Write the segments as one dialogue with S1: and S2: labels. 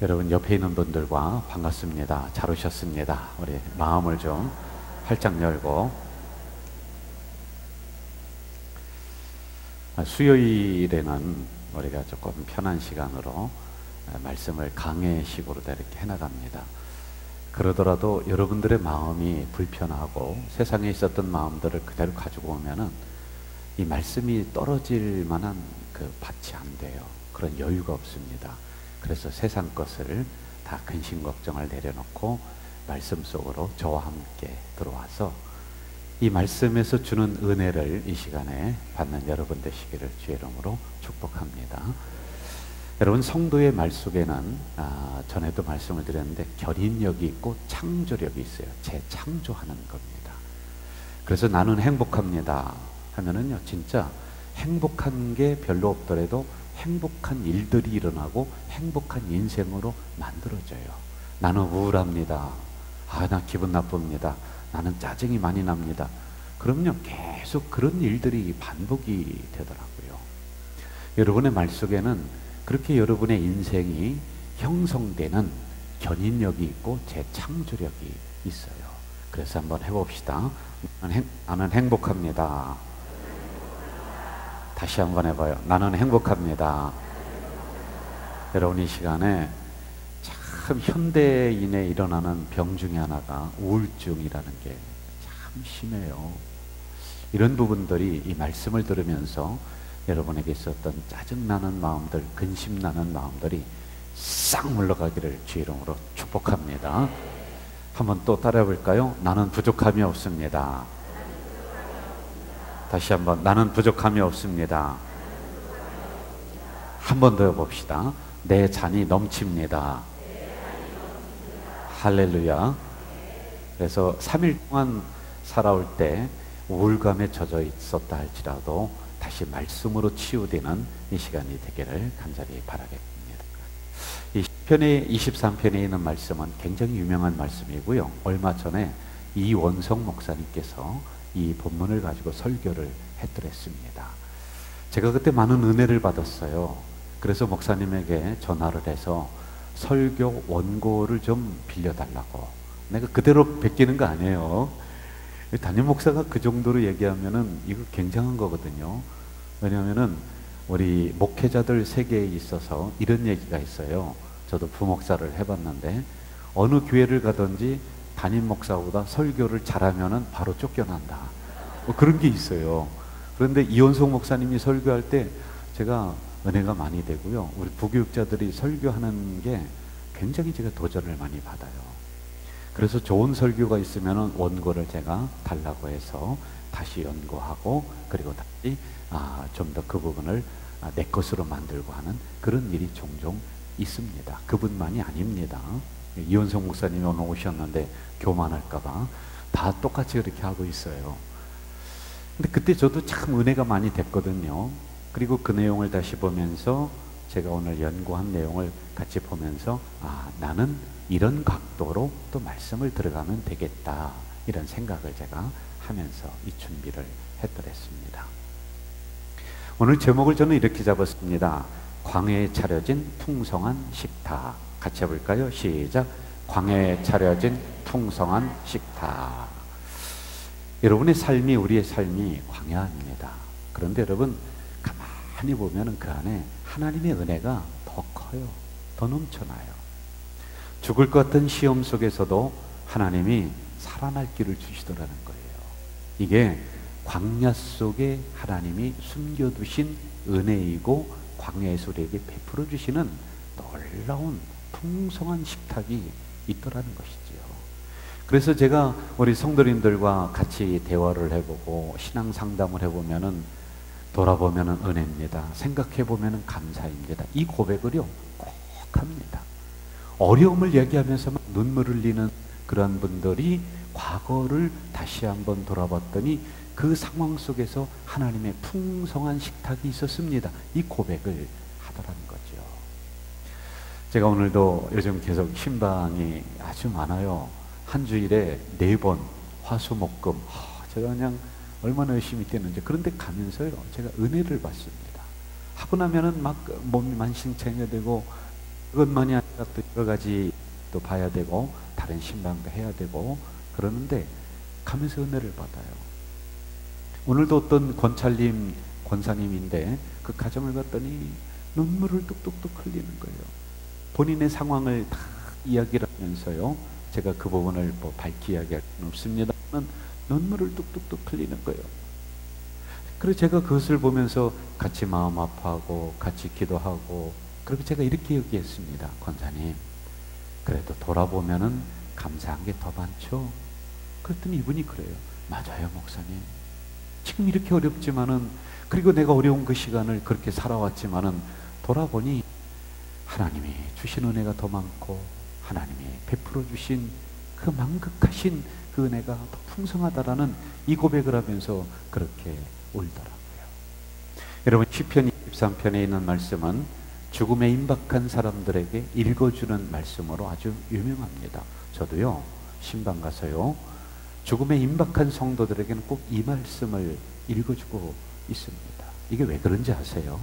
S1: 여러분 옆에 있는 분들과 반갑습니다. 잘 오셨습니다. 우리 마음을 좀 활짝 열고 수요일에는 우리가 조금 편한 시간으로 말씀을 강해식으로 이렇게 해나갑니다. 그러더라도 여러분들의 마음이 불편하고 세상에 있었던 마음들을 그대로 가지고 오면은 이 말씀이 떨어질 만한 그 밭이 안 돼요. 그런 여유가 없습니다. 그래서 세상 것을 다 근심 걱정을 내려놓고 말씀 속으로 저와 함께 들어와서 이 말씀에서 주는 은혜를 이 시간에 받는 여러분 되시기를 주의 이름으로 축복합니다. 여러분, 성도의 말 속에는 전에도 말씀을 드렸는데 결인력이 있고 창조력이 있어요. 재창조하는 겁니다. 그래서 나는 행복합니다 하면은요, 진짜 행복한 게 별로 없더라도 행복한 일들이 일어나고 행복한 인생으로 만들어져요. 나는 우울합니다. 나 기분 나쁩니다. 나는 짜증이 많이 납니다. 그럼요, 계속 그런 일들이 반복이 되더라고요. 여러분의 말 속에는 그렇게 여러분의 인생이 형성되는 견인력이 있고 재창조력이 있어요. 그래서 한번 해봅시다. 나는 행복합니다. 다시 한번 해봐요. 나는 행복합니다. 여러분, 이 시간에 참 현대인에 일어나는 병 중에 하나가 우울증이라는 게 참 심해요. 이런 부분들이 이 말씀을 들으면서 여러분에게 있었던 짜증나는 마음들, 근심나는 마음들이 싹 물러가기를 주의 이름으로 축복합니다. 한번 또 따라해 볼까요? 나는 부족함이 없습니다. 다시 한번, 나는 부족함이 없습니다. 한 번 더 해봅시다. 내 잔이 넘칩니다. 할렐루야. 그래서 3일 동안 살아올 때 우울감에 젖어 있었다 할지라도 다시 말씀으로 치유되는 이 시간이 되기를 간절히 바라겠습니다. 이 시편의 23편에 있는 말씀은 굉장히 유명한 말씀이고요. 얼마 전에 이원성 목사님께서 이 본문을 가지고 설교를 했더랬습니다. 제가 그때 많은 은혜를 받았어요. 그래서 목사님에게 전화를 해서 설교 원고를 좀 빌려달라고. 내가 그대로 베끼는 거 아니에요. 담임 목사가 그 정도로 얘기하면은 이거 굉장한 거거든요. 왜냐하면은 우리 목회자들 세계에 있어서 이런 얘기가 있어요. 저도 부목사를 해봤는데 어느 교회를 가든지 담임 목사보다 설교를 잘하면은 바로 쫓겨난다. 그런 게 있어요. 그런데 이원성 목사님이 설교할 때 제가 은혜가 많이 되고요. 우리 부교육자들이 설교하는 게 굉장히 제가 도전을 많이 받아요. 그래서 좋은 설교가 있으면 원고를 제가 달라고 해서 다시 연구하고 그리고 다시 좀 더 그 부분을 내 것으로 만들고 하는 그런 일이 종종 있습니다. 그분만이 아닙니다. 이원성 목사님이 오늘 오셨는데 교만할까봐 다 똑같이 그렇게 하고 있어요. 근데 그때 저도 참 은혜가 많이 됐거든요. 그리고 그 내용을 다시 보면서 제가 오늘 연구한 내용을 같이 보면서 나는 이런 각도로 또 말씀을 들어가면 되겠다, 이런 생각을 제가 하면서 이 준비를 했더랬습니다. 오늘 제목을 저는 이렇게 잡았습니다. 광야에 차려진 풍성한 식탁. 같이 해볼까요? 시작. 광야에 차려진 풍성한 식탁. 여러분의 삶이, 우리의 삶이 광야입니다. 그런데 여러분, 가만히 보면 그 안에 하나님의 은혜가 더 커요. 더 넘쳐나요. 죽을 것 같은 시험 속에서도 하나님이 살아날 길을 주시더라는 거예요. 이게 광야 속에 하나님이 숨겨두신 은혜이고 광야에서 우리에게 베풀어 주시는 놀라운 풍성한 식탁이 있더라는 것이지요. 그래서 제가 우리 성도님들과 같이 대화를 해보고 신앙 상담을 해보면은 돌아보면은 은혜입니다. 생각해보면은 감사입니다. 이 고백을요 꼭 합니다. 어려움을 얘기하면서 막 눈물 흘리는 그런 분들이 과거를 다시 한번 돌아봤더니 그 상황 속에서 하나님의 풍성한 식탁이 있었습니다. 이 고백을 하더라는 거죠. 제가 오늘도 요즘 계속 신방이 아주 많아요. 한 주일에 4번 화수목금. 제가 그냥 얼마나 열심히 뛰는지. 그런데 가면서요 제가 은혜를 받습니다. 하고 나면은 막 몸이 만신창이되고 그것만이 아니라 또 여러 가지 또 봐야 되고 다른 신방도 해야 되고 그러는데 가면서 은혜를 받아요. 오늘도 어떤 권찰님 권사님인데 그 가정을 봤더니 눈물을 뚝뚝뚝 흘리는 거예요. 본인의 상황을 다 이야기를 하면서요. 제가 그 부분을 뭐 밝히 이야기할 수는 없습니다만 눈물을 뚝뚝뚝 흘리는 거예요. 그래서 제가 그것을 보면서 같이 마음 아파하고 같이 기도하고 그리고 제가 이렇게 얘기했습니다. 권사님, 그래도 돌아보면은 감사한 게 더 많죠? 그랬더니 이분이 그래요. 맞아요, 목사님. 지금 이렇게 어렵지만은 그리고 내가 어려운 그 시간을 그렇게 살아왔지만은 돌아보니 하나님이 주신 은혜가 더 많고 하나님이 베풀어 주신 그 만극하신 그 은혜가 더 풍성하다라는 이 고백을 하면서 그렇게 울더라고요. 여러분, 시편 23편에 있는 말씀은 죽음에 임박한 사람들에게 읽어주는 말씀으로 아주 유명합니다. 저도요, 신방 가서요, 죽음에 임박한 성도들에게는 꼭 이 말씀을 읽어주고 있습니다. 이게 왜 그런지 아세요?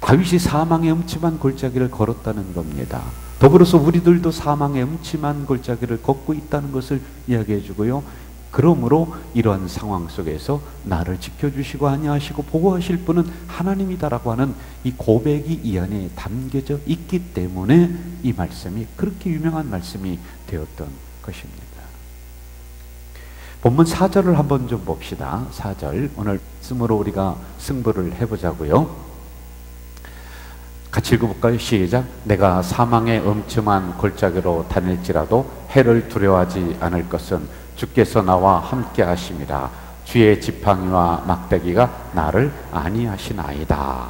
S1: 다윗이 사망의 음침한 골짜기를 걸었다는 겁니다. 더불어서 우리들도 사망의 음침한 골짜기를 걷고 있다는 것을 이야기해 주고요. 그러므로 이러한 상황 속에서 나를 지켜주시고 안위하시고 보호하실 분은 하나님이다라고 하는 이 고백이 이 안에 담겨져 있기 때문에 이 말씀이 그렇게 유명한 말씀이 되었던 것입니다. 본문 4절을 한번 좀 봅시다. 4절, 오늘 말씀으로 우리가 승부를 해보자고요. 같이 읽어볼까요? 시작. 내가 사망의 음침한 골짜기로 다닐지라도 해를 두려워하지 않을 것은 주께서 나와 함께 하심이라. 주의 지팡이와 막대기가 나를 안위하시나이다.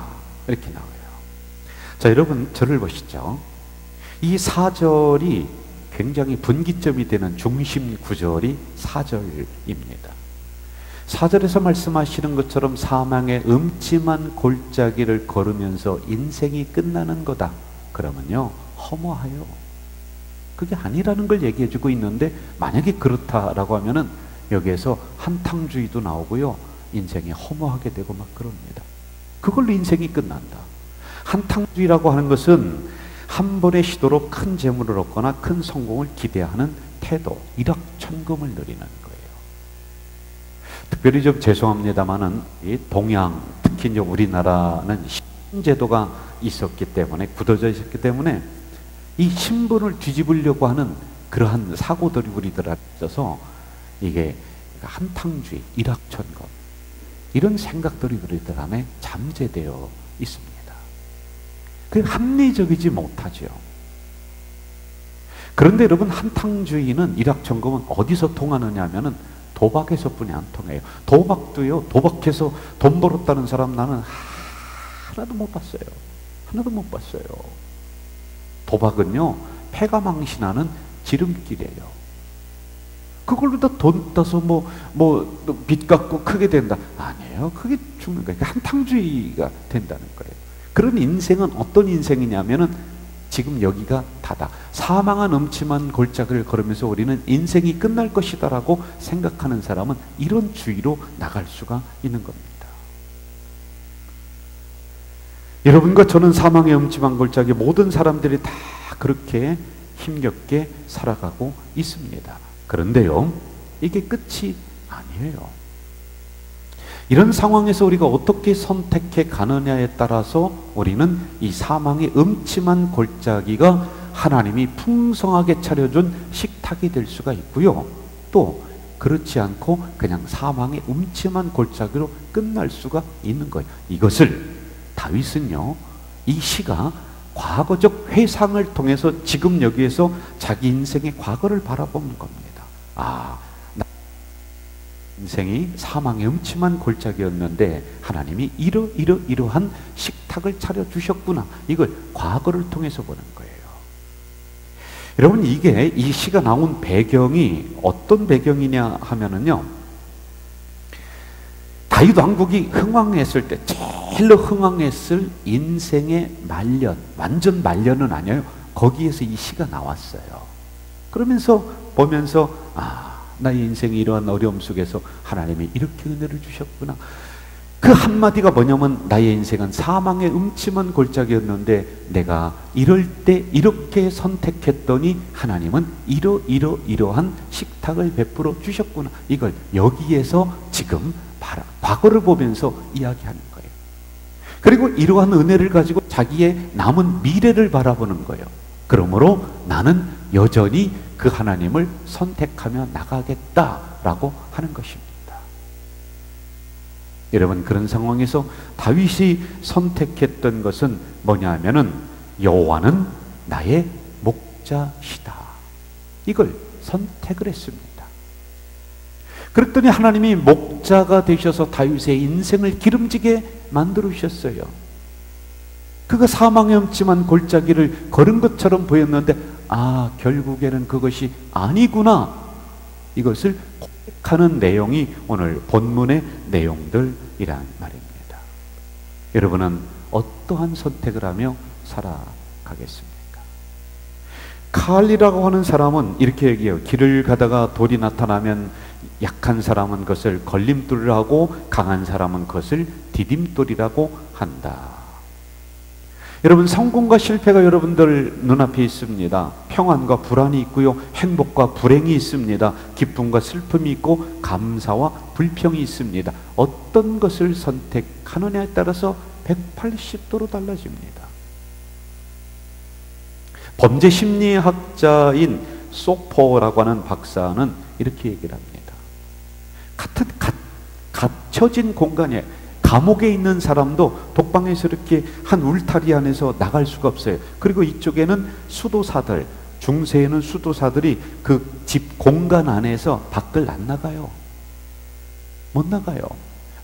S1: 이렇게 나와요. 자, 여러분 저를 보시죠. 이 4절이 굉장히 분기점이 되는 중심 구절이 4절입니다. 4절에서 말씀하시는 것처럼 사망의 음침한 골짜기를 걸으면서 인생이 끝나는 거다. 그러면요, 허무하여. 그게 아니라는 걸 얘기해주고 있는데 만약에 그렇다라고 하면은 여기에서 한탕주의도 나오고요, 인생이 허무하게 되고 막 그럽니다. 그걸로 인생이 끝난다. 한탕주의라고 하는 것은 한 번의 시도로 큰 재물을 얻거나 큰 성공을 기대하는 태도, 일확천금을 누리는 거예요. 특별히 좀 죄송합니다만은 이 동양, 특히 이제 우리나라는 신제도가 있었기 때문에, 굳어져 있었기 때문에 이 신분을 뒤집으려고 하는 그러한 사고들이 우리들한테 있어서 이게 한탕주의, 일확천금 이런 생각들이 우리들 안에 잠재되어 있습니다. 그게 합리적이지 못하죠. 그런데 여러분, 한탕주의는, 일확천금은 어디서 통하느냐 하면은 도박에서뿐이 안 통해요. 도박도요, 도박해서 돈 벌었다는 사람 나는 하나도 못 봤어요. 하나도 못 봤어요. 도박은요, 패가 망신하는 지름길이에요. 그걸로 다 돈 따서 빚 갚고 크게 된다. 아니에요. 그게 죽는 거예요. 한탕주의가 된다는 거예요. 그런 인생은 어떤 인생이냐면은 지금 여기가 다다. 사망한 음침한 골짜기를 걸으면서 우리는 인생이 끝날 것이다라고 생각하는 사람은 이런 주의로 나갈 수가 있는 겁니다. 여러분과 저는 사망의 음침한 골짜기, 모든 사람들이 다 그렇게 힘겹게 살아가고 있습니다. 그런데요, 이게 끝이 아니에요. 이런 상황에서 우리가 어떻게 선택해 가느냐에 따라서 우리는 이 사망의 음침한 골짜기가 하나님이 풍성하게 차려준 식탁이 될 수가 있고요, 또 그렇지 않고 그냥 사망의 음침한 골짜기로 끝날 수가 있는 거예요. 이것을 다윗은요, 이 시가 과거적 회상을 통해서 지금 여기에서 자기 인생의 과거를 바라보는 겁니다. 인생이 사망의 음침한 골짜기였는데 하나님이 이러한 식탁을 차려주셨구나. 이걸 과거를 통해서 보는 거예요. 여러분, 이게 이 시가 나온 배경이 어떤 배경이냐 하면은요, 다윗 왕국이 흥왕했을 때, 제일로 흥왕했을 인생의 말년, 완전 말년은 아니에요. 거기에서 이 시가 나왔어요. 그러면서 보면서 나의 인생이 이러한 어려움 속에서 하나님이 이렇게 은혜를 주셨구나. 그 한마디가 뭐냐면 나의 인생은 사망의 음침한 골짜기였는데 내가 이럴 때 이렇게 선택했더니 하나님은 이러한 식탁을 베풀어 주셨구나. 이걸 여기에서 지금 과거를 보면서 이야기하는 거예요. 그리고 이러한 은혜를 가지고 자기의 남은 미래를 바라보는 거예요. 그러므로 나는 여전히 그 하나님을 선택하며 나가겠다라고 하는 것입니다. 여러분, 그런 상황에서 다윗이 선택했던 것은 뭐냐 하면은 여호와는 나의 목자시다. 이걸 선택을 했습니다. 그랬더니 하나님이 목자가 되셔서 다윗의 인생을 기름지게 만들어주셨어요. 그가 사망의 음침한 골짜기를 걸은 것처럼 보였는데 결국에는 그것이 아니구나. 이것을 고백하는 내용이 오늘 본문의 내용들이란 말입니다. 여러분은 어떠한 선택을 하며 살아가겠습니까? 칼이라고 하는 사람은 이렇게 얘기해요. 길을 가다가 돌이 나타나면 약한 사람은 그것을 걸림돌이라고 하고 강한 사람은 그것을 디딤돌이라고 한다. 여러분, 성공과 실패가 여러분들 눈앞에 있습니다. 평안과 불안이 있고요, 행복과 불행이 있습니다. 기쁨과 슬픔이 있고 감사와 불평이 있습니다. 어떤 것을 선택하느냐에 따라서 180도로 달라집니다. 범죄 심리학자인 소포라고 하는 박사는 이렇게 얘기를 합니다. 같은 갇혀진 공간에 감옥에 있는 사람도 독방에서 이렇게 한 울타리 안에서 나갈 수가 없어요. 그리고 이쪽에는 수도사들, 중세에는 수도사들이 그 집 공간 안에서 밖을 안 나가요. 못 나가요.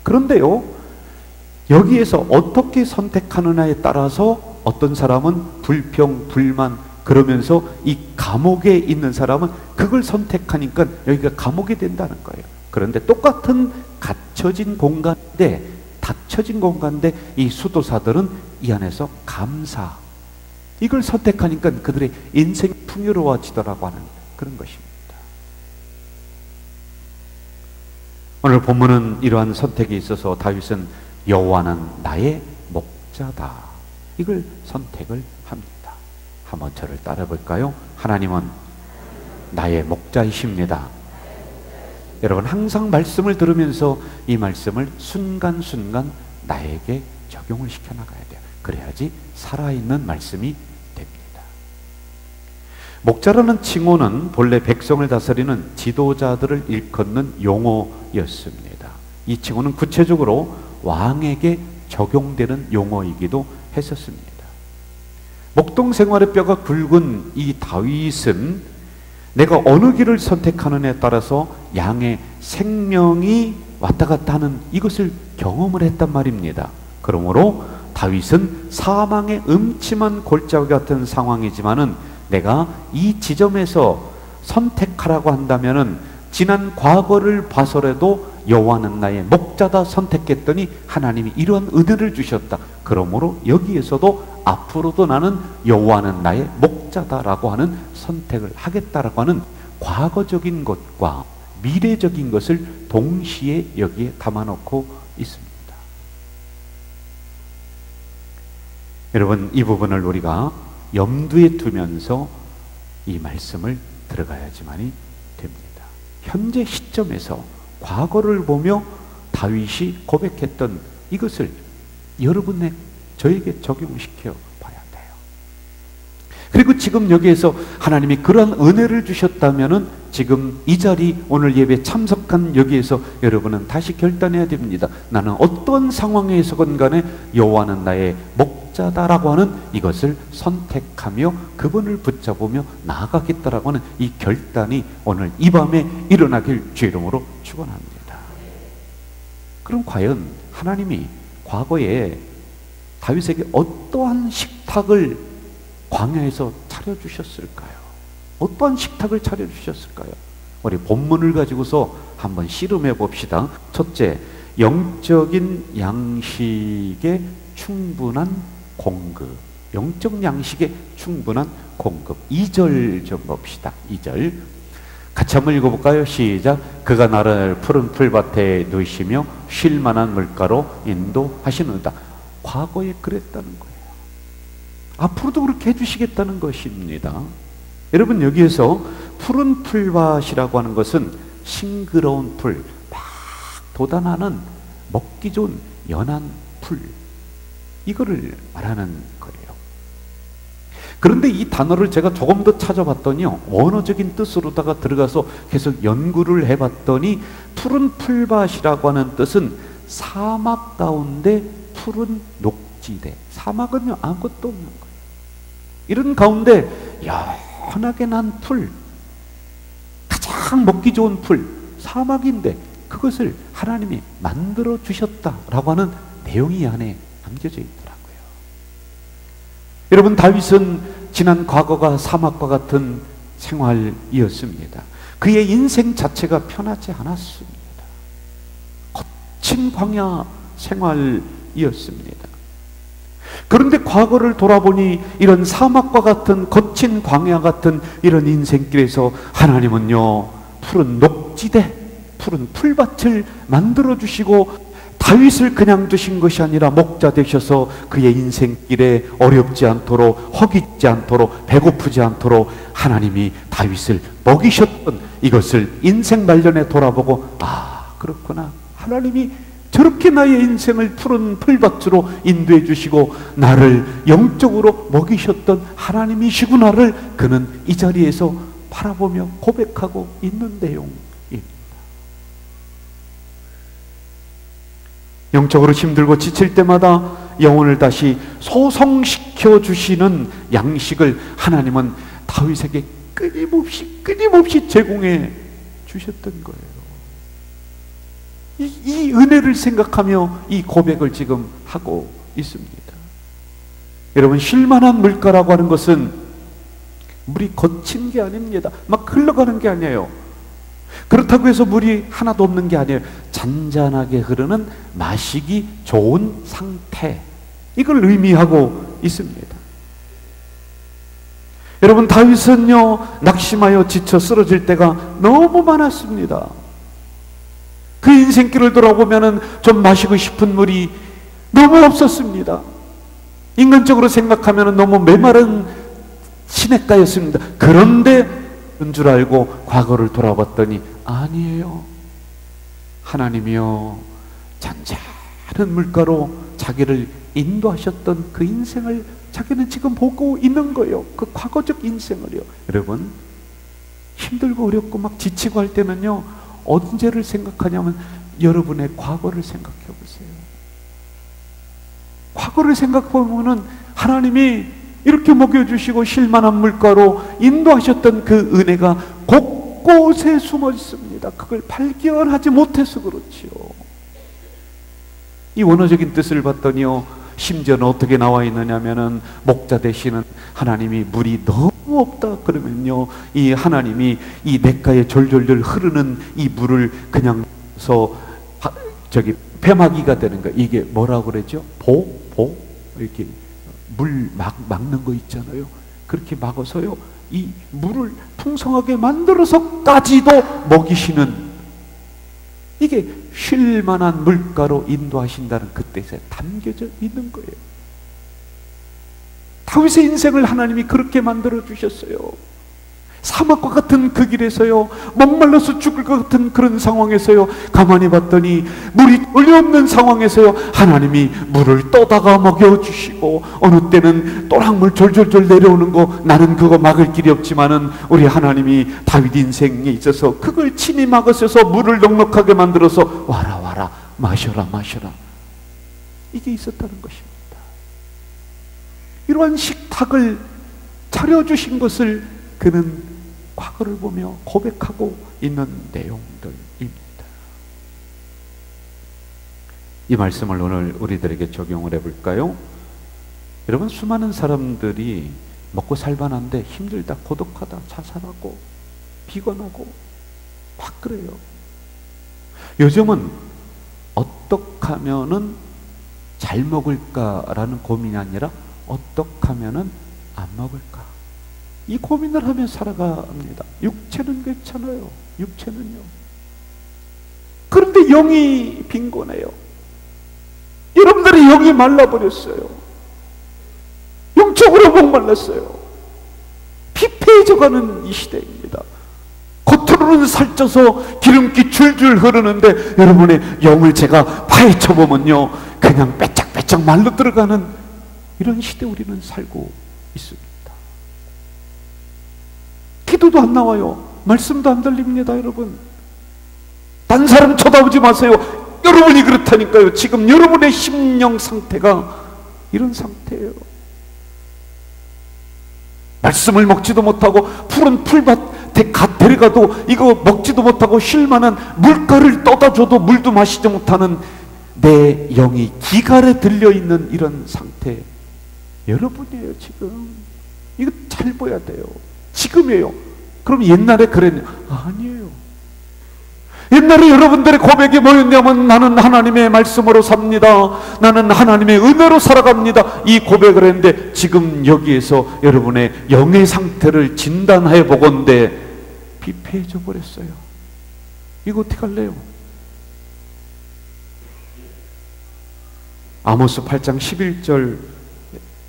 S1: 그런데요, 여기에서 어떻게 선택하느냐에 따라서 어떤 사람은 불평, 불만 그러면서 이 감옥에 있는 사람은 그걸 선택하니까 여기가 감옥이 된다는 거예요. 그런데 똑같은 닫혀진 공간인데 이 수도사들은 이 안에서 감사, 이걸 선택하니까 그들의 인생이 풍요로워지더라고 하는 그런 것입니다. 오늘 본문은 이러한 선택에 있어서 다윗은 여호와는 나의 목자다, 이걸 선택을 합니다. 한번 저를 따라 볼까요? 하나님은 나의 목자이십니다. 여러분, 항상 말씀을 들으면서 이 말씀을 순간순간 나에게 적용을 시켜나가야 돼요. 그래야지 살아있는 말씀이 됩니다. 목자라는 칭호는 본래 백성을 다스리는 지도자들을 일컫는 용어였습니다. 이 칭호는 구체적으로 왕에게 적용되는 용어이기도 했었습니다. 목동 생활의 뼈가 굵은 이 다윗은 내가 어느 길을 선택하느냐에 따라서 양의 생명이 왔다 갔다 하는 이것을 경험을 했단 말입니다. 그러므로 다윗은 사망의 음침한 골짜기 같은 상황이지만은 내가 이 지점에서 선택하라고 한다면은 지난 과거를 봐서라도 여호와는 나의 목자다 선택했더니 하나님이 이러한 은혜를 주셨다. 그러므로 여기에서도 앞으로도 나는 여호와는 나의 목자다라고 하는 선택을 하겠다라고 하는 과거적인 것과 미래적인 것을 동시에 여기에 담아놓고 있습니다. 여러분, 이 부분을 우리가 염두에 두면서 이 말씀을 들어가야지만이 됩니다. 현재 시점에서 과거를 보며 다윗이 고백했던 이것을 여러분의 저에게 적용시켜 봐야 돼요. 그리고 지금 여기에서 하나님이 그런 은혜를 주셨다면은 지금 이 자리 오늘 예배 참석한 여기에서 여러분은 다시 결단해야 됩니다. 나는 어떤 상황에서건 간에 여호와는 나의 목자다라고 하는 이것을 선택하며 그분을 붙잡으며 나아가겠다라고 하는 이 결단이 오늘 이 밤에 일어나길 주의 이름으로 축원합니다. 그럼 과연 하나님이 과거에 다윗에게 어떠한 식탁을 광야에서 차려주셨을까요? 어떠한 식탁을 차려주셨을까요? 우리 본문을 가지고서 한번 씨름해 봅시다. 첫째, 영적인 양식의 충분한 공급. 영적 양식의 충분한 공급. 2절 좀 봅시다. 2절. 같이 한번 읽어볼까요? 시작. 그가 나를 푸른 풀밭에 누이시며 쉴 만한 물가로 인도하시는다. 과거에 그랬다는 거예요. 앞으로도 그렇게 해주시겠다는 것입니다. 여러분, 여기에서 푸른 풀밭이라고 하는 것은 싱그러운 풀, 막 돋아나는 먹기 좋은 연한 풀, 이거를 말하는 거예요. 그런데 이 단어를 제가 조금 더 찾아봤더니요, 원어적인 뜻으로다가 들어가서 계속 연구를 해봤더니 푸른 풀밭이라고 하는 뜻은 사막 가운데 푸른 녹지대, 사막은요 아무것도 없는 거예요. 이런 가운데 연하게 난 풀, 가장 먹기 좋은 풀, 사막인데 그것을 하나님이 만들어 주셨다라고 하는 내용이 이 안에 담겨져 있더라고요. 여러분, 다윗은 지난 과거가 사막과 같은 생활이었습니다. 그의 인생 자체가 편하지 않았습니다. 거친 광야 생활이었습니다. 그런데 과거를 돌아보니 이런 사막과 같은 거친 광야 같은 이런 인생길에서 하나님은요, 푸른 녹지대, 푸른 풀밭을 만들어 주시고 다윗을 그냥 두신 것이 아니라 목자 되셔서 그의 인생길에 어렵지 않도록, 허기지 않도록, 배고프지 않도록 하나님이 다윗을 먹이셨던 이것을 인생 말년에 돌아보고, 아, 그렇구나, 하나님이 저렇게 나의 인생을 푸른 풀밭으로 인도해 주시고 나를 영적으로 먹이셨던 하나님이시구나를 그는 이 자리에서 바라보며 고백하고 있는 내용입니다. 영적으로 힘들고 지칠 때마다 영혼을 다시 소성시켜 주시는 양식을 하나님은 다윗에게 끊임없이 제공해 주셨던 거예요. 이 은혜를 생각하며 이 고백을 지금 하고 있습니다. 여러분, 쉴만한 물가라고 하는 것은 물이 거친 게 아닙니다. 막 흘러가는 게 아니에요. 그렇다고 해서 물이 하나도 없는 게 아니에요. 잔잔하게 흐르는 마시기 좋은 상태, 이걸 의미하고 있습니다. 여러분, 다윗은요 낙심하여 지쳐 쓰러질 때가 너무 많았습니다. 그 인생길을 돌아보면은 좀 마시고 싶은 물이 너무 없었습니다. 인간적으로 생각하면은 너무 메마른 시냇가였습니다. 그런데 그런 줄 알고 과거를 돌아봤더니 아니에요. 하나님이요 잔잔한 물가로 자기를 인도하셨던 그 인생을 자기는 지금 보고 있는 거예요. 그 과거적 인생을요. 여러분, 힘들고 어렵고 막 지치고 할 때는요, 언제를 생각하냐면 여러분의 과거를 생각해 보세요. 과거를 생각해 보면은 하나님이 이렇게 먹여주시고 쉴만한 물가로 인도하셨던 그 은혜가 곳곳에 숨어 있습니다. 그걸 발견하지 못해서 그렇지요. 이 원어적인 뜻을 봤더니요, 심지어는 어떻게 나와 있느냐면은 목자 되시는 하나님이 물이 너무 없다 그러면요, 이 하나님이 이 냇가에 졸졸졸 흐르는 이 물을 그냥 배마기가 되는 거, 이게 뭐라고 그러죠? 이렇게 물 막는 거 있잖아요. 그렇게 막아서요 이 물을 풍성하게 만들어서까지도 먹이시는, 이게 쉴만한 물가로 인도하신다는 그 뜻에 담겨져 있는 거예요. 다윗의 인생을 하나님이 그렇게 만들어 주셨어요. 사막과 같은 그 길에서요, 목말라서 죽을 것 같은 그런 상황에서요, 가만히 봤더니 물이 전혀 없는 상황에서요, 하나님이 물을 떠다가 먹여주시고, 어느 때는 또랑물 졸졸졸 내려오는 거, 나는 그거 막을 길이 없지만은 우리 하나님이 다윗 인생에 있어서 그걸 친히 막으셔서 물을 넉넉하게 만들어서 와라 와라 마셔라 마셔라, 이게 있었다는 것입니다. 이러한 식탁을 차려주신 것을 그는 과거를 보며 고백하고 있는 내용들입니다. 이 말씀을 오늘 우리들에게 적용을 해볼까요? 여러분, 수많은 사람들이 먹고 살만한데 힘들다, 고독하다, 자살하고 비관하고 막 그래요. 요즘은 어떻게 하면은 잘 먹을까라는 고민이 아니라 어떻게 하면은 안 먹을까, 이 고민을 하며 살아갑니다. 육체는 괜찮아요. 육체는요. 그런데 영이 빈곤해요. 여러분들의 영이 말라버렸어요. 영적으로 목말랐어요. 피폐해져가는 이 시대입니다. 겉으로는 살쪄서 기름기 줄줄 흐르는데 여러분의 영을 제가 파헤쳐보면요, 그냥 빼짝빼짝 말로 들어가는 이런 시대 우리는 살고 있습니다. 기도도 안 나와요. 말씀도 안 들립니다. 여러분, 딴 사람 쳐다보지 마세요. 여러분이 그렇다니까요. 지금 여러분의 심령 상태가 이런 상태예요. 말씀을 먹지도 못하고 푸른 풀밭에 데려가도 이거 먹지도 못하고 쉴만한 물가를 떠다 줘도 물도 마시지 못하는 내 영이 기갈에 들려있는 이런 상태 여러분이에요. 지금 이거 잘 봐야 돼요. 지금이에요. 그럼 옛날에 그랬냐? 아니에요. 옛날에 여러분들의 고백이 뭐였냐면, 나는 하나님의 말씀으로 삽니다, 나는 하나님의 은혜로 살아갑니다, 이 고백을 했는데 지금 여기에서 여러분의 영의 상태를 진단해 보건대 피폐해져 버렸어요. 이거 어떻게 할래요? 아모스 8장 11절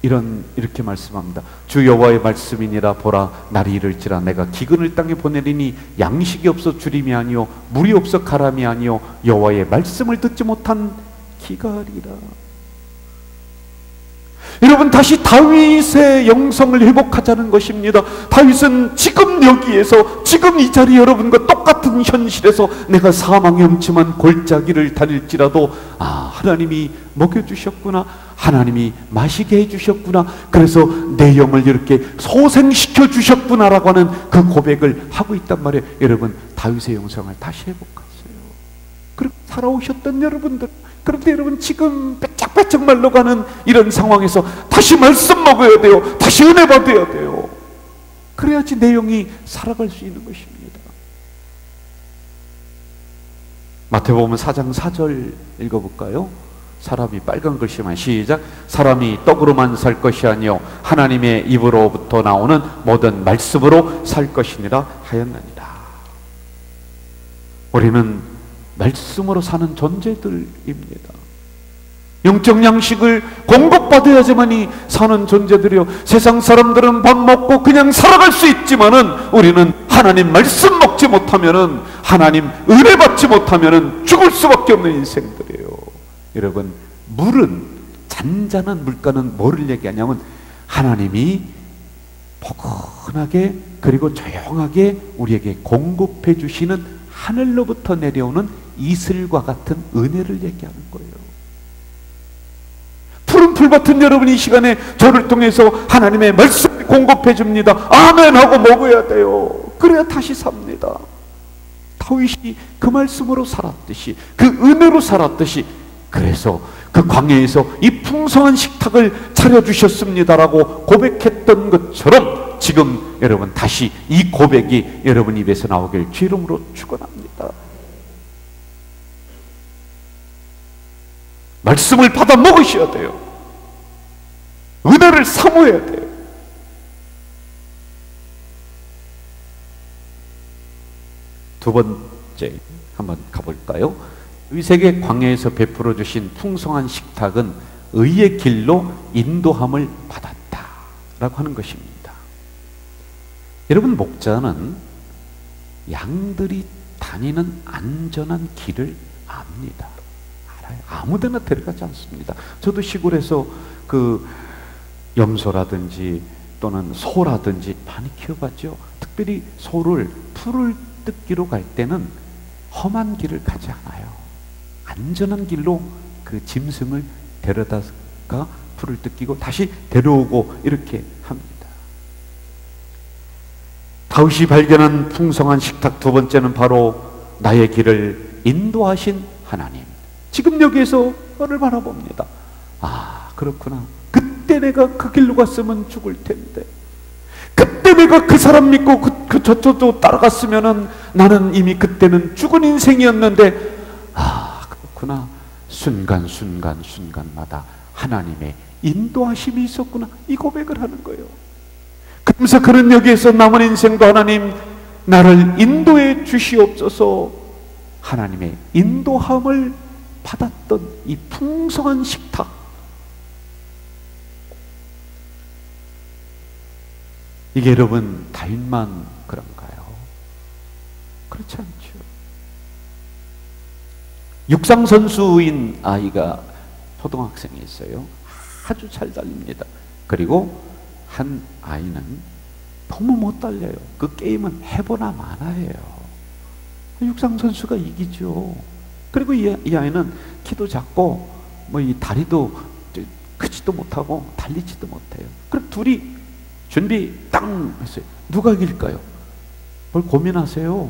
S1: 이렇게 말씀합니다. 주 여호와의 말씀이니라. 보라, 날이 이를지라 내가 기근을 땅에 보내리니 양식이 없어 주림이 아니요 물이 없어 가람이 아니요 여호와의 말씀을 듣지 못한 기갈이라. 여러분, 다시 다윗의 영성을 회복하자는 것입니다. 다윗은 지금 여기에서, 지금 이 자리 여러분과 똑같은 현실에서 내가 사망의 음침한 골짜기를 다닐지라도 하나님이 먹여주셨구나, 하나님이 마시게 해주셨구나, 그래서 내 영을 이렇게 소생시켜 주셨구나라고 하는 그 고백을 하고 있단 말이에요. 여러분, 다윗의 영성을 다시 회복하세요. 그렇게 살아오셨던 여러분들, 그런데 여러분 지금 빼짝빼짝 말로가는 이런 상황에서 다시 말씀 먹어야 돼요. 다시 은혜 받아야 돼요. 그래야지 내 영이 살아갈 수 있는 것입니다. 마태복음 4장 4절 읽어볼까요? 사람이 빨간 글씨만 시작. 사람이 떡으로만 살 것이 아니요 하나님의 입으로부터 나오는 모든 말씀으로 살 것이니라 하였느니라. 우리는 말씀으로 사는 존재들입니다. 영적 양식을 공급받아야지만이 사는 존재들이요. 세상 사람들은 밥 먹고 그냥 살아갈 수 있지만은 우리는 하나님 말씀 먹지 못하면은, 하나님 은혜 받지 못하면은 죽을 수밖에 없는 인생들이에요. 여러분, 물은, 잔잔한 물가는 뭐를 얘기하냐면 하나님이 포근하게 그리고 조용하게 우리에게 공급해 주시는 하늘로부터 내려오는 이슬과 같은 은혜를 얘기하는 거예요. 푸른 풀밭은 여러분이 이 시간에 저를 통해서 하나님의 말씀을 공급해 줍니다. 아멘 하고 먹어야 돼요. 그래야 다시 삽니다. 다윗이 그 말씀으로 살았듯이, 그 은혜로 살았듯이, 그래서 그 광야에서 이 풍성한 식탁을 차려주셨습니다라고 고백했던 것처럼 지금 여러분 다시 이 고백이 여러분 입에서 나오길 주 이름으로 축원합니다. 말씀을 받아 먹으셔야 돼요. 은혜를 사모해야 돼요. 두 번째 한번 가볼까요? 의색의 광야에서 베풀어 주신 풍성한 식탁은 의의 길로 인도함을 받았다 라고 하는 것입니다. 여러분, 목자는 양들이 다니는 안전한 길을 압니다. 알아요. 아무데나 데려가지 않습니다. 저도 시골에서 그 염소라든지 또는 소라든지 많이 키워봤죠. 특별히 소를 풀을 뜯기로 갈 때는 험한 길을 가지 않아요. 안전한 길로 그 짐승을 데려다가 풀을 뜯기고 다시 데려오고 이렇게 합니다. 다윗이 발견한 풍성한 식탁 두 번째는 바로 나의 길을 인도하신 하나님. 지금 여기에서 너를 바라봅니다. 그렇구나. 그때 내가 그 길로 갔으면 죽을 텐데, 그때 내가 그 사람 믿고 저도 따라갔으면은 나는 이미 그때는 죽은 인생이었는데, 그렇구나. 순간마다 하나님의 인도하심이 있었구나. 이 고백을 하는 거예요. 그 그래서 그런 여기에서 남은 인생도 하나님 나를 인도해 주시옵소서. 하나님의 인도함을 받았던 이 풍성한 식탁, 이게 여러분 다윗만 그런가요? 그렇지 않죠. 육상선수인 아이가 초등학생이 있어요. 아주 잘 달립니다. 그리고 한 아이는 너무 못 달려요. 그 게임은 해보나 마나예요. 육상선수가 이기죠. 그리고 이 아이는 키도 작고 뭐 이 다리도 크지도 못하고 달리지도 못해요. 그럼 둘이 준비 땅 했어요. 누가 이길까요? 뭘 고민하세요?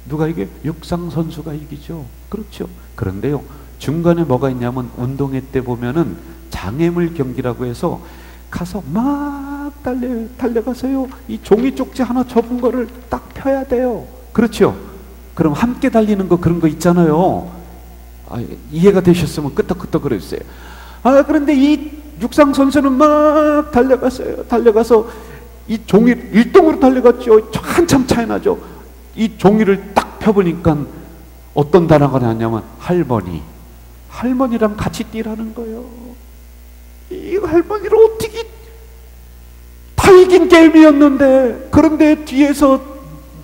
S1: 누가 이게? 육상선수가 이기죠. 그렇죠. 그런데요, 중간에 뭐가 있냐면 운동회 때 보면은 장애물 경기라고 해서 가서 막 달려가서요, 이 종이 쪽지 하나 접은 거를 딱 펴야 돼요. 그렇죠. 그럼 함께 달리는 거, 그런 거 있잖아요. 이해가 되셨으면 끄떡끄떡 그러세요. 그런데 이 육상선수는 막 달려가서 이 종이 일동으로 달려갔죠. 한참 차이 나죠. 이 종이를 딱 펴보니까 어떤 단어가 나냐면 할머니랑 같이 뛰라는 거예요. 이 할머니를 어떻게, 다 이긴 게임이었는데, 그런데 뒤에서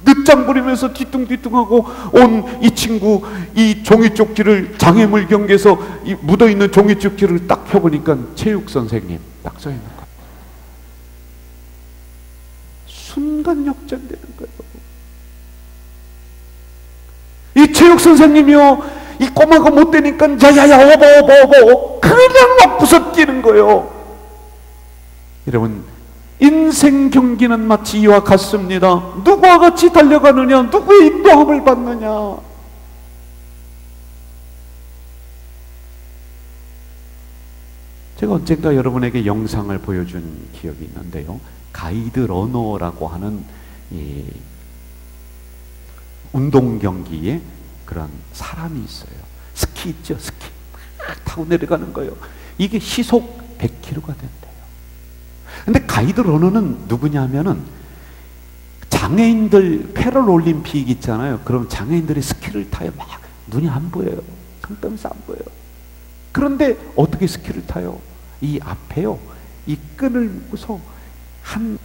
S1: 늦장 부리면서 뒤뚱뒤뚱하고 온 이 친구, 이 종이 쪽지를, 장애물 경기에서 이 묻어있는 종이 쪽지를 딱 펴보니까 체육 선생님 딱 써있는 거예요. 순간 역전되는 거예요. 이 체육 선생님이요, 이 꼬마가 못 되니까 야야야 오버 그냥 막 부서뛰는 거예요. 여러분, 인생 경기는 마치 이와 같습니다. 누구와 같이 달려가느냐, 누구의 인도함을 받느냐. 제가 언젠가 여러분에게 영상을 보여준 기억이 있는데요, 가이드 러너라고 하는 이 운동 경기에 그런 사람이 있어요. 스키 있죠, 스키 막 타고 내려가는 거예요. 이게 시속 100km가 된대요. 근데 가이드 러너는 누구냐면은 장애인들 패럴올림픽 있잖아요. 그럼 장애인들이 스키를 타요. 막 눈이 안 보여요. 상떠면서 안 보여요. 그런데 어떻게 스키를 타요? 이 앞에요, 이 끈을 묶고서 한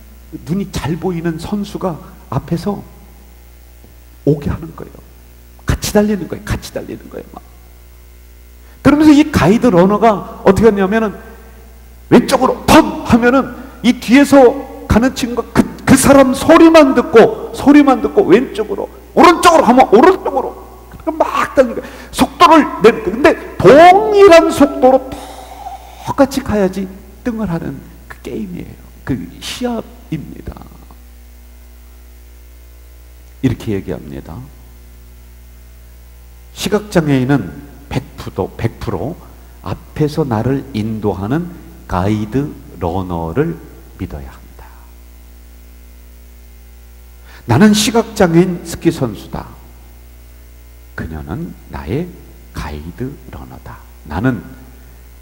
S1: 눈이 잘 보이는 선수가 앞에서 오게 하는 거예요. 같이 달리는 거예요. 막. 그러면서 이 가이드 러너가 어떻게 하냐면은 왼쪽으로 턴 하면은 이 뒤에서 가는 친구가 그 사람 소리만 듣고 왼쪽으로, 오른쪽으로 하면 오른쪽으로 막 달리는 거예요. 속도를 내는 거예요. 근데 동일한 속도로 똑같이 가야지 등을 하는 그 게임이에요. 그 시합입니다. 이렇게 얘기합니다. 시각장애인은 100% 앞에서 나를 인도하는 가이드 러너를 믿어야 한다. 나는 시각장애인 스키 선수다. 그녀는 나의 가이드 러너다. 나는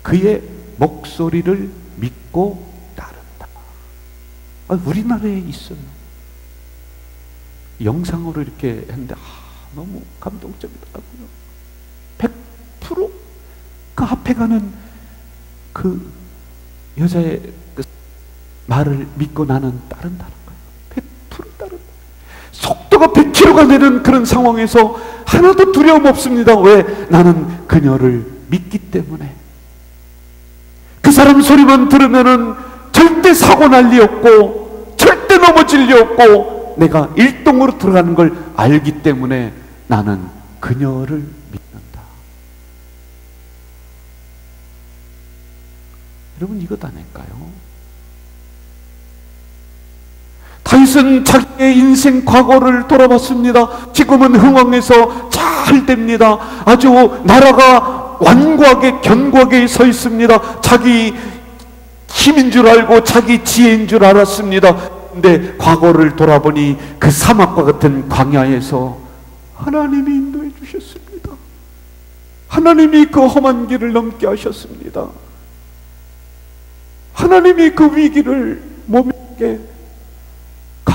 S1: 그의 목소리를 믿고 따른다. 우리나라에 있어요. 영상으로 이렇게 했는데 너무 감동적이더라고요. 100%그 앞에 가는 그 여자의 그 말을 믿고 나는 따른다는 거예요. 100% 따른다. 속도가 100km가 되는 그런 상황에서 하나도 두려움 없습니다. 왜? 나는 그녀를 믿기 때문에. 그 사람 소리만 들으면은 절대 사고 날 리 없고 절대 넘어질 리 없고 내가 일동으로 들어가는 걸 알기 때문에 나는 그녀를 믿는다. 여러분, 이것 아닐까요? 다윗은 자기의 인생 과거를 돌아봤습니다. 지금은 흥왕에서 잘 됩니다. 아주 나라가 완고하게 견고하게 서 있습니다. 자기 힘인 줄 알고 자기 지혜인 줄 알았습니다. 근데 과거를 돌아보니 그 사막과 같은 광야에서 하나님이 인도해 주셨습니다. 하나님이 그 험한 길을 넘게 하셨습니다. 하나님이 그 위기를 몸에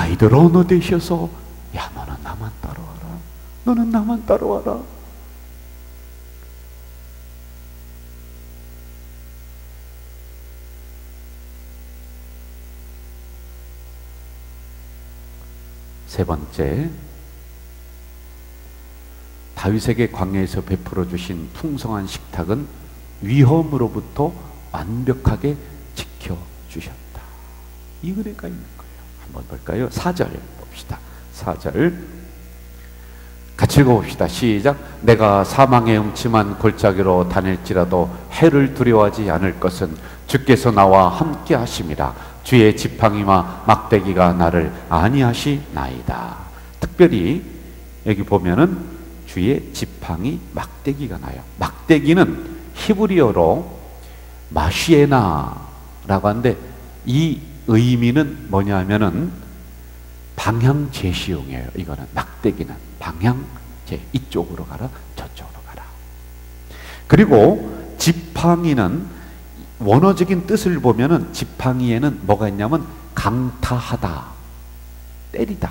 S1: 나이들 어느 되셔서 야, 너는 나만 따라와라. 너는 나만 따라와라. 세 번째, 다윗에게 광야에서 베풀어 주신 풍성한 식탁은 위험으로부터 완벽하게 지켜주셨다. 이 은혜가 있는 거예요. 한번 볼까요? 4절 봅시다. 4절 같이 읽어봅시다. 시작. 내가 사망의 음침한 골짜기로 다닐지라도 해를 두려워하지 않을 것은 주께서 나와 함께 하심이라. 주의 지팡이와 막대기가 나를 안위하시나이다. 특별히 여기 보면은 주의 지팡이 막대기가 나요. 막대기는 히브리어로 마시에나라고 하는데 이 의미는 뭐냐 하면은 방향 제시용이에요. 이거는 막대기는 방향 제 이쪽으로 가라 저쪽으로 가라. 그리고 지팡이는 원어적인 뜻을 보면은 지팡이에는 뭐가 있냐면 강타하다, 때리다.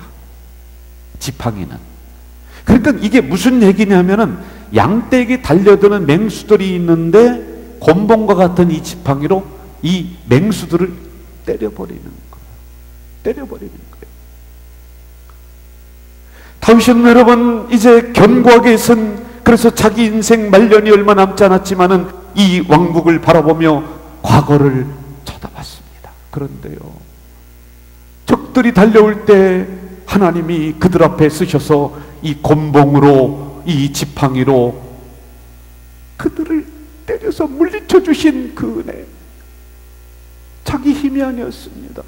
S1: 지팡이는. 그러니까 이게 무슨 얘기냐면은 양떼에게 달려드는 맹수들이 있는데 곤봉과 같은 이 지팡이로 이 맹수들을 때려버리는 거예요. 때려버리는 거예요. 다윗은 여러분 이제 견고하게 선, 그래서 자기 인생 말년이 얼마 남지 않았지만은 이 왕국을 바라보며 과거를 쳐다봤습니다. 그런데요, 적들이 달려올 때 하나님이 그들 앞에 쓰셔서 이 곤봉으로, 이 지팡이로 그들을 때려서 물리쳐 주신 그 은혜, 자기 힘이 아니었습니다.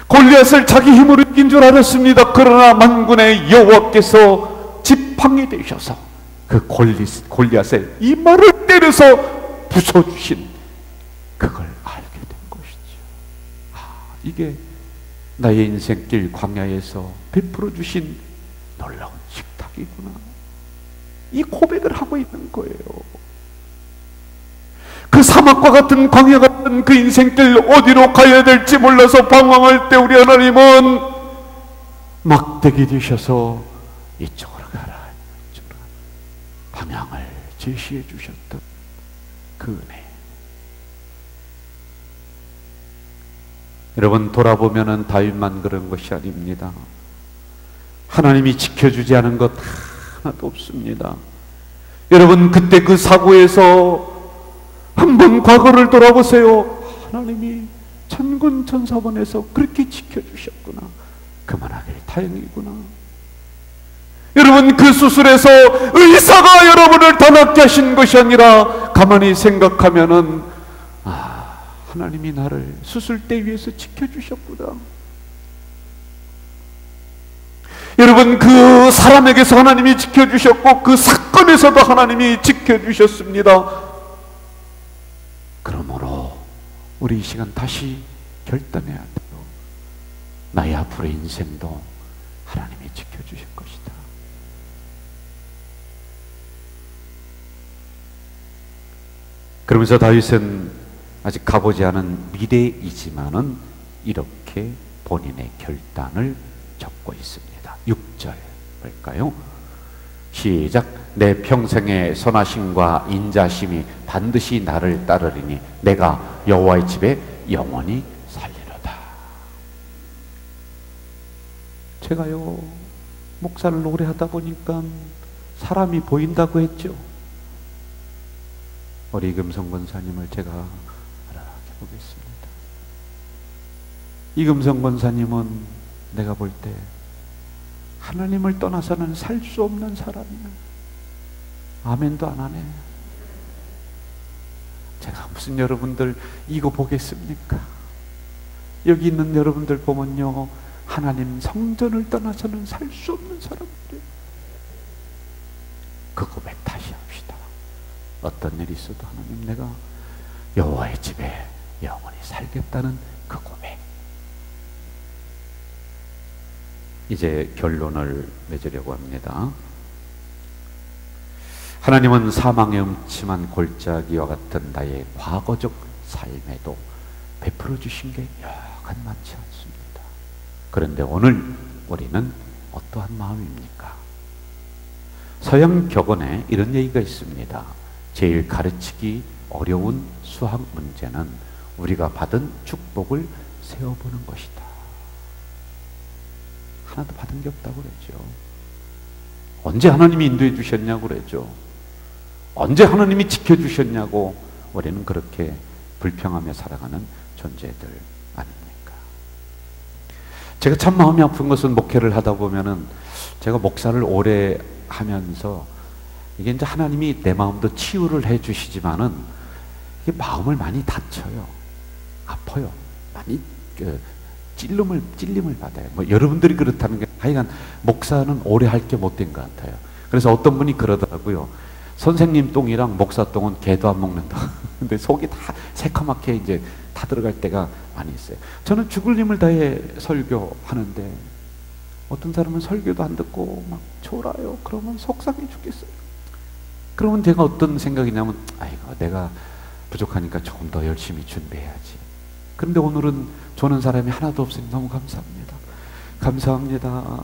S1: 골리앗을 자기 힘으로 이긴 줄 알았습니다. 그러나 만군의 여호와께서 지팡이 되셔서 그 골리앗의 이마를 때려서 부숴주신, 그걸 알게 된 것이죠. 이게 나의 인생길 광야에서 베풀어 주신 놀라운 식탁이구나. 이 고백을 하고 있는 거예요. 그 사막과 같은 광야 같은 그 인생길, 어디로 가야 될지 몰라서 방황할 때 우리 하나님은 막대기 되셔서 이쪽으로 가라, 이쪽으로 가라. 방향을 제시해 주셨던 그 은혜. 여러분, 돌아보면은 다윗만 그런 것이 아닙니다. 하나님이 지켜주지 않은 것 하나도 없습니다. 여러분, 그때 그 사고에서 한번 과거를 돌아보세요. 하나님이 천군 천사원에서 그렇게 지켜주셨구나. 그만하길 다행이구나. 여러분, 그 수술에서 의사가 여러분을 더 낫게 하신 것이 아니라 가만히 생각하면은 하나님이 나를 수술대 위에서 지켜주셨구나. 여러분, 그 사람에게서 하나님이 지켜주셨고 그 사건에서도 하나님이 지켜주셨습니다. 그러므로 우리 이 시간 다시 결단해야 돼요. 나의 앞으로의 인생도 하나님이 지켜주실 것이다. 그러면서 다윗은 아직 가보지 않은 미래이지만은 이렇게 본인의 결단을 적고 있습니다. 6절 볼까요? 시작. 내 평생의 선하심과 인자심이 반드시 나를 따르리니 내가 여호와의 집에 영원히 살리로다. 제가요, 목사를 오래 하다 보니까 사람이 보인다고 했죠. 우리 이금성 권사님을 제가 알아게 보겠습니다. 이금성 권사님은 내가 볼 때 하나님을 떠나서는 살 수 없는 사람이야. 아멘도 안 하네. 제가 무슨 여러분들 이거 보겠습니까? 여기 있는 여러분들 보면요, 하나님 성전을 떠나서는 살 수 없는 사람들이에요. 그 고백 다시 합시다. 어떤 일이 있어도 하나님, 내가 여호와의 집에 영원히 살겠다는 그 고백. 이제 결론을 맺으려고 합니다. 하나님은 사망의 음침한 골짜기와 같은 나의 과거적 삶에도 베풀어 주신 게 여간 많지 않습니다. 그런데 오늘 우리는 어떠한 마음입니까? 서양 격언에 이런 얘기가 있습니다. 제일 가르치기 어려운 수학 문제는 우리가 받은 축복을 세어보는 것이다. 하나도 받은 게 없다고 그랬죠. 언제 하나님이 인도해 주셨냐고 그랬죠. 언제 하나님이 지켜주셨냐고. 우리는 그렇게 불평하며 살아가는 존재들 아닙니까? 제가 참 마음이 아픈 것은 목회를 하다 보면은 제가 목사를 오래 하면서 이게 이제 하나님이 내 마음도 치유를 해 주시지만은 이게 마음을 많이 다쳐요. 아파요. 많이 찔림을 받아요. 뭐 여러분들이 그렇다는 게 하여간 목사는 오래 할 게 못 된 것 같아요. 그래서 어떤 분이 그러더라고요. 선생님 똥이랑 목사 똥은 개도 안 먹는다. 근데 속이 다 새카맣게 이제 다 들어갈 때가 많이 있어요. 저는 죽을 힘을 다해 설교하는데 어떤 사람은 설교도 안 듣고 막 졸아요. 그러면 속상해 죽겠어요. 그러면 제가 어떤 생각이냐면 아이고 내가 부족하니까 조금 더 열심히 준비해야지. 그런데 오늘은 조는 사람이 하나도 없으니 너무 감사합니다. 감사합니다.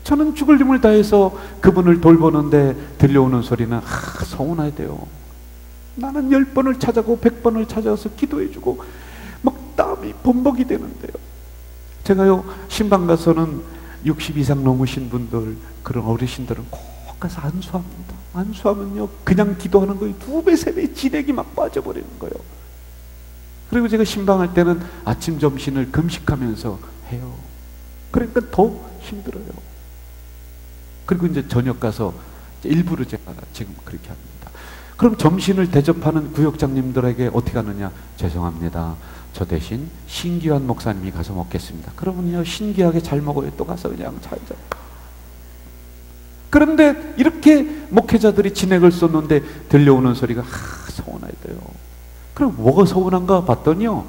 S1: 저는 죽을 힘을 다해서 그분을 돌보는데 들려오는 소리는 서운해야 돼요. 나는 10번을 찾아고 100번을 찾아서 기도해주고 막 땀이 범벅이 되는데요. 제가요 신방 가서는 60 이상 넘으신 분들, 그런 어르신들은 꼭 가서 안수합니다. 안수하면요 그냥 기도하는 거예요 2배 3배 진액이 막 빠져버리는 거예요. 그리고 제가 신방할 때는 아침 점심을 금식하면서 해요. 그러니까 더 힘들어요. 그리고 이제 저녁 가서 일부러 제가 지금 그렇게 합니다. 그럼 점심을 대접하는 구역장님들에게 어떻게 하느냐? 죄송합니다. 저 대신 신기한 목사님이 가서 먹겠습니다. 그러면요 신기하게 잘 먹어요. 또 가서 그냥 잘 자요. 그런데 이렇게 목회자들이 진액을 쏟는데 들려오는 소리가 서운해야 돼요. 그럼 뭐가 서운한가 봤더니요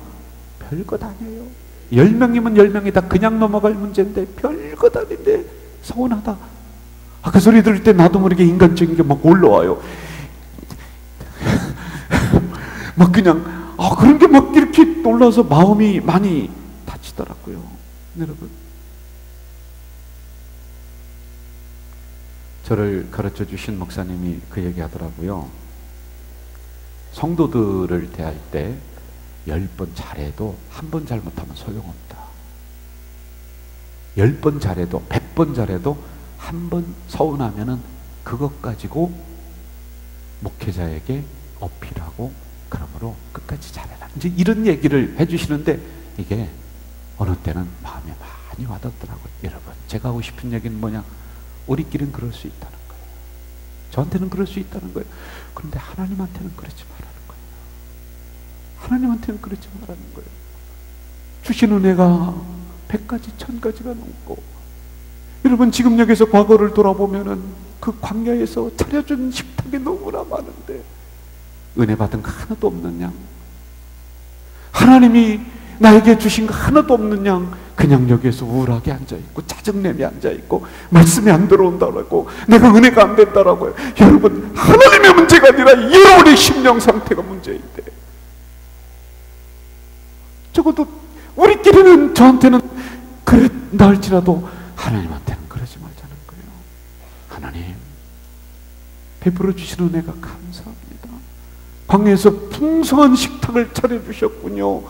S1: 별것 아니에요. 10명이면 10명이 다 그냥 넘어갈 문제인데 별것 아닌데 서운하다. 그 소리 들을 때 나도 모르게 인간적인 게 막 올라와요. 막 그냥 그런 게 막 이렇게 올라와서 마음이 많이 다치더라고요. 여러분, 저를 가르쳐 주신 목사님이 그 얘기 하더라고요. 성도들을 대할 때 10번 잘해도 한 번 잘못하면 소용없다. 10번 잘해도 100번 잘해도 한 번 서운하면은 그것 가지고 목회자에게 어필하고 그러므로 끝까지 잘해라. 이제 이런 얘기를 해주시는데 이게 어느 때는 마음에 많이 와닿더라고요. 여러분, 제가 하고 싶은 얘기는 뭐냐? 우리끼리는 그럴 수 있다는 거예요. 저한테는 그럴 수 있다는 거예요. 그런데 하나님한테는 그러지 말라는 거예요. 하나님한테는 그러지 말라는 거예요. 주신 은혜가 100가지 1000가지가 넘고, 여러분 지금 여기서 과거를 돌아보면은 그 광야에서 차려준 식탁이 너무나 많은데 은혜 받은 거 하나도 없는 양, 하나님이 나에게 주신 거 하나도 없는 양 그냥 여기에서 우울하게 앉아있고 짜증내며 앉아있고 말씀이 안 들어온다라고 내가 은혜가 안 된다라고요. 여러분, 하나님의 문제가 아니라 여러분의 심령 상태가 문제인데, 적어도 우리끼리는 저한테는 그랬다 할지라도 하나님한테는 그러지 말자는 거예요. 하나님 베풀어 주시는 은혜가 감사합니다. 광야에서 풍성한 식탁을 차려주셨군요.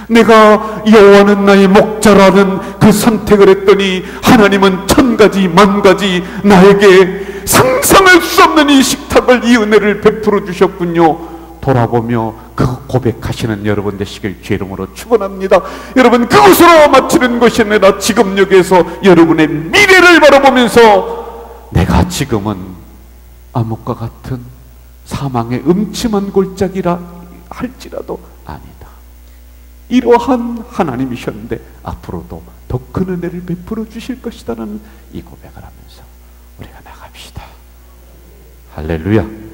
S1: 내가 여호와는 나의 목자라는 그 선택을 했더니 하나님은 1000가지 10,000가지 나에게 상상할 수 없는 이 식탁을, 이 은혜를 베풀어 주셨군요. 돌아보며 그 고백하시는 여러분 되시길 주 이름으로 축원합니다. 여러분, 그것으로 마치는 것이 아니라 지금 여기에서 여러분의 미래를 바라보면서 내가 지금은 암흑과 같은 사망의 음침한 골짜기라 할지라도 아니다, 이러한 하나님이셨는데 앞으로도 더 큰 은혜를 베풀어 주실 것이다라는 이 고백을 하면서 우리가 나갑시다. 할렐루야.